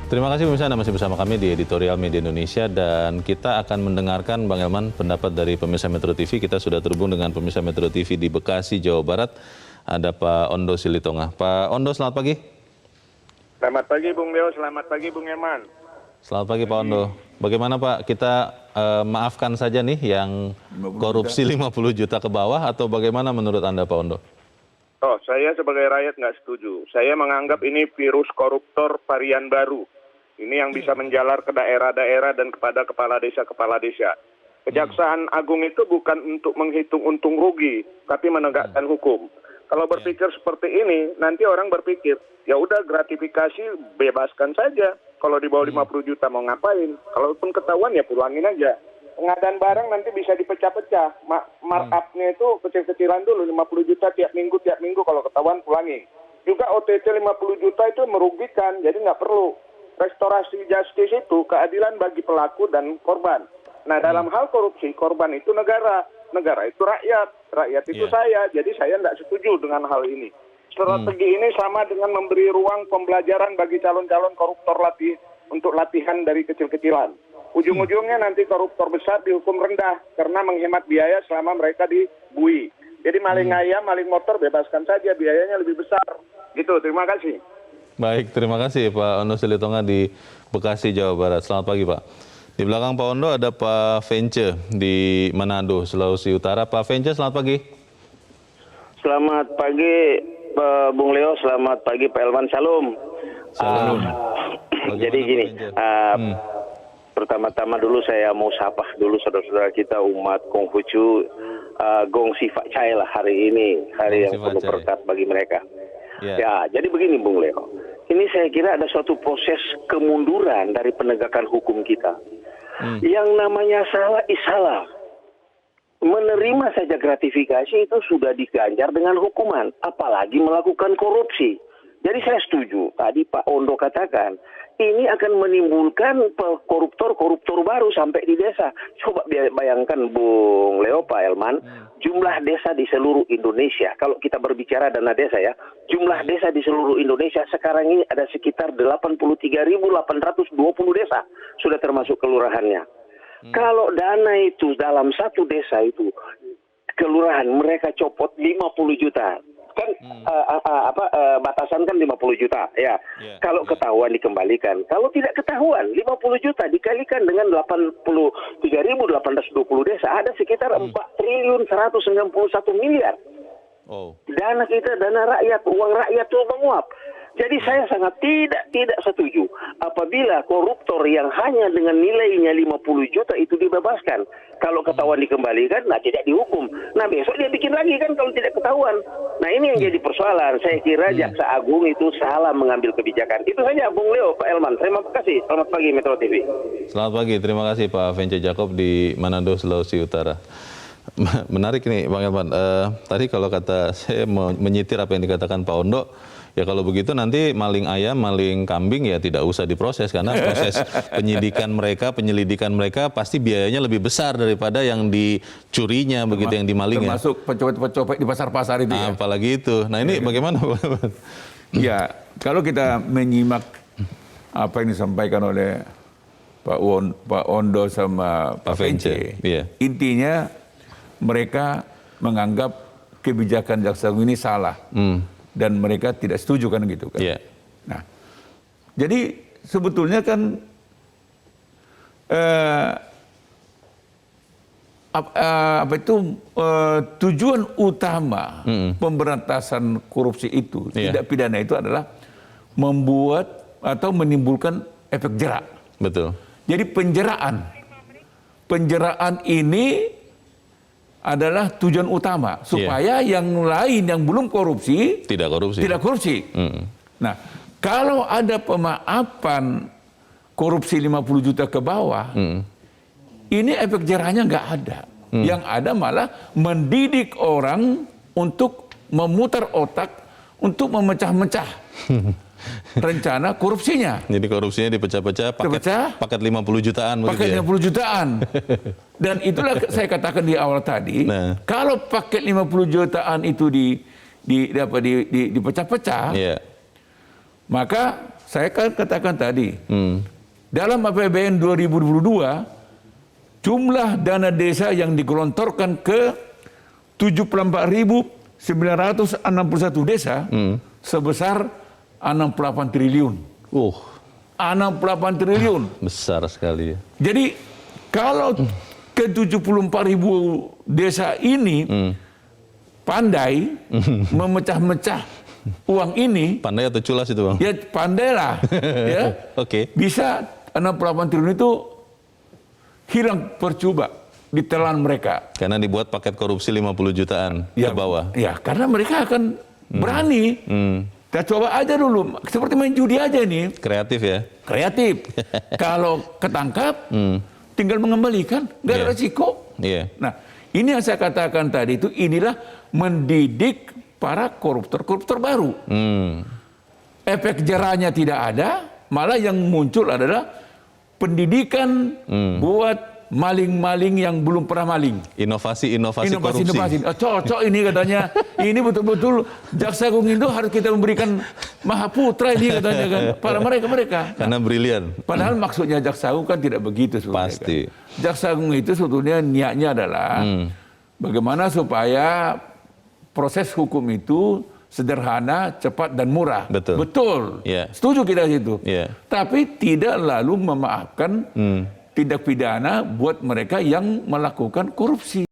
Terima kasih pemirsa, Anda masih bersama kami di Editorial Media Indonesia dan kita akan mendengarkan Bang Elman pendapat dari pemirsa Metro TV. Kita sudah terhubung dengan pemirsa Metro TV di Bekasi, Jawa Barat. Ada Pak Ondo Silitonga. Pak Ondo, selamat pagi. Selamat pagi Bung Leo, selamat pagi Bung Elman. Selamat pagi Pak Ondo. Bagaimana Pak, kita maafkan saja nih yang korupsi 50 juta ke bawah atau bagaimana menurut Anda Pak Ondo? Oh, saya sebagai rakyat nggak setuju. Saya menganggap ini virus koruptor varian baru. Ini yang bisa menjalar ke daerah-daerah dan kepada kepala desa. Kejaksaan Agung itu bukan untuk menghitung untung rugi, tapi menegakkan hukum. Kalau berpikir seperti ini, nanti orang berpikir, ya udah gratifikasi bebaskan saja. Kalau di bawah 50 juta mau ngapain? Kalaupun ketahuan ya pulangin aja. Pengadaan barang nanti bisa dipecah-pecah. Markup-nya itu kecil-kecilan dulu, 50 juta tiap minggu kalau ketahuan pulangi. Juga OTT 50 juta itu merugikan, jadi nggak perlu. Restorasi justice itu keadilan bagi pelaku dan korban. Nah, dalam hal korupsi, korban itu negara itu rakyat itu saya. Jadi saya tidak setuju dengan hal ini. Strategi ini sama dengan memberi ruang pembelajaran bagi calon-calon koruptor untuk latihan dari kecil-kecilan. Ujung-ujungnya nanti koruptor besar dihukum rendah karena menghemat biaya selama mereka dibui. Jadi maling ayam, maling motor bebaskan saja, biayanya lebih besar. Gitu, terima kasih. Baik, terima kasih Pak Ondo Silitonga di Bekasi, Jawa Barat. Selamat pagi Pak. Di belakang Pak Ondo ada Pak Vence di Manado, Sulawesi Utara. Pak Vence, selamat pagi. Selamat pagi Bung Leo, selamat pagi Pak Elman, salam. Salam. Jadi gini, pertama-tama dulu saya mau sapa dulu saudara-saudara kita umat Konghucu, Gong Sifat Cai lah hari ini, hari yang penuh berkat bagi mereka. Ya, jadi begini Bung Leo, ini saya kira ada suatu proses kemunduran dari penegakan hukum kita. Yang namanya salah is salah. Menerima saja gratifikasi itu sudah diganjar dengan hukuman, apalagi melakukan korupsi. Jadi saya setuju, tadi Pak Ondo katakan, ini akan menimbulkan koruptor baru sampai di desa. Coba bayangkan Bung Leo, Pak Elman, jumlah desa di seluruh Indonesia, kalau kita berbicara dana desa ya, jumlah desa di seluruh Indonesia sekarang ini ada sekitar 83.820 desa, sudah termasuk kelurahannya. Kalau dana itu dalam satu desa itu, kelurahan mereka copot 50 juta. Kan batasan kan 50 juta ya. Kalau ketahuan dikembalikan, kalau tidak ketahuan 50 juta dikalikan dengan 83.820 desa, ada sekitar 4.191 miliar. Dana kita, dana rakyat, uang rakyat itu menguap. Jadi saya sangat tidak setuju apabila koruptor yang hanya dengan nilainya 50 juta itu dibebaskan. Kalau ketahuan dikembalikan, nah tidak dihukum. Nah besok dia bikin lagi kan kalau tidak ketahuan. Nah ini yang jadi persoalan. Saya kira Jaksa Agung itu salah mengambil kebijakan. Itu saja Bung Leo, Pak Elman. Terima kasih. Selamat pagi Metro TV. Selamat pagi, terima kasih Pak Vence Jacob di Manado, Sulawesi Utara. Menarik nih Bang Elman. Tadi kalau kata saya menyitir apa yang dikatakan Pak Ondo, ya kalau begitu nanti maling ayam, maling kambing ya tidak usah diproses karena proses penyelidikan mereka pasti biayanya lebih besar daripada yang dicurinya begitu, yang dimalingnya. Termasuk pencopet-pencopet di pasar-pasar itu ya. Apalagi itu. Nah ini bagaimana Pak? Ya, kalau kita menyimak apa yang disampaikan oleh Pak Ondo sama Pak Vence, intinya mereka menganggap kebijakan Jaksa Agung ini salah. Dan mereka tidak setuju kan gitu kan. Nah, jadi sebetulnya kan tujuan utama pemberantasan korupsi itu, tindak pidana itu adalah membuat atau menimbulkan efek jerak. Betul. Jadi penjeraan ini adalah tujuan utama supaya yang lain yang belum korupsi tidak korupsi. Nah, kalau ada pemaafan korupsi 50 juta ke bawah, ini efek jerahnya nggak ada. Yang ada malah mendidik orang untuk memutar otak untuk memecah-mecah rencana korupsinya. Jadi korupsinya dipecah-pecah paket 50 jutaan. Paket 50 jutaan. Dan itulah saya katakan di awal tadi, kalau paket 50 jutaan itu dipecah-pecah, maka saya kan katakan tadi, dalam APBN 2022, jumlah dana desa yang digelontorkan ke 74.961 desa sebesar 68 triliun. 68 triliun. Besar sekali ya. Jadi kalau ke 74.000 desa ini pandai memecah-mecah uang ini. Pandai atau culas itu, Bang? Ya pandailah. Ya. Oke. Bisa 68 triliun itu hilang percoba ditelan mereka. Karena dibuat paket korupsi 50 jutaan Ya, ke bawah. Ya, karena mereka akan berani. Kita coba aja dulu, seperti main judi aja nih. Kreatif ya? Kreatif. Kalau ketangkap, tinggal mengembalikan, nggak ada resiko. Nah, ini yang saya katakan tadi itu, inilah mendidik para koruptor-koruptor baru. Efek jerahnya tidak ada, malah yang muncul adalah pendidikan buat maling-maling yang belum pernah maling. Inovasi korupsi. Cocok ini katanya. Ini betul-betul Jaksa Agung itu harus kita memberikan Mahaputra ini katanya kan pada mereka. Karena brilian. Padahal maksudnya Jaksa Agung kan tidak begitu sebenarnya. Pasti. Kan. Jaksa Agung itu sebetulnya niatnya adalah bagaimana supaya proses hukum itu sederhana, cepat dan murah. Betul. Yeah. Setuju kita situ. Yeah. Tapi tidak lalu memaafkan tindak pidana buat mereka yang melakukan korupsi.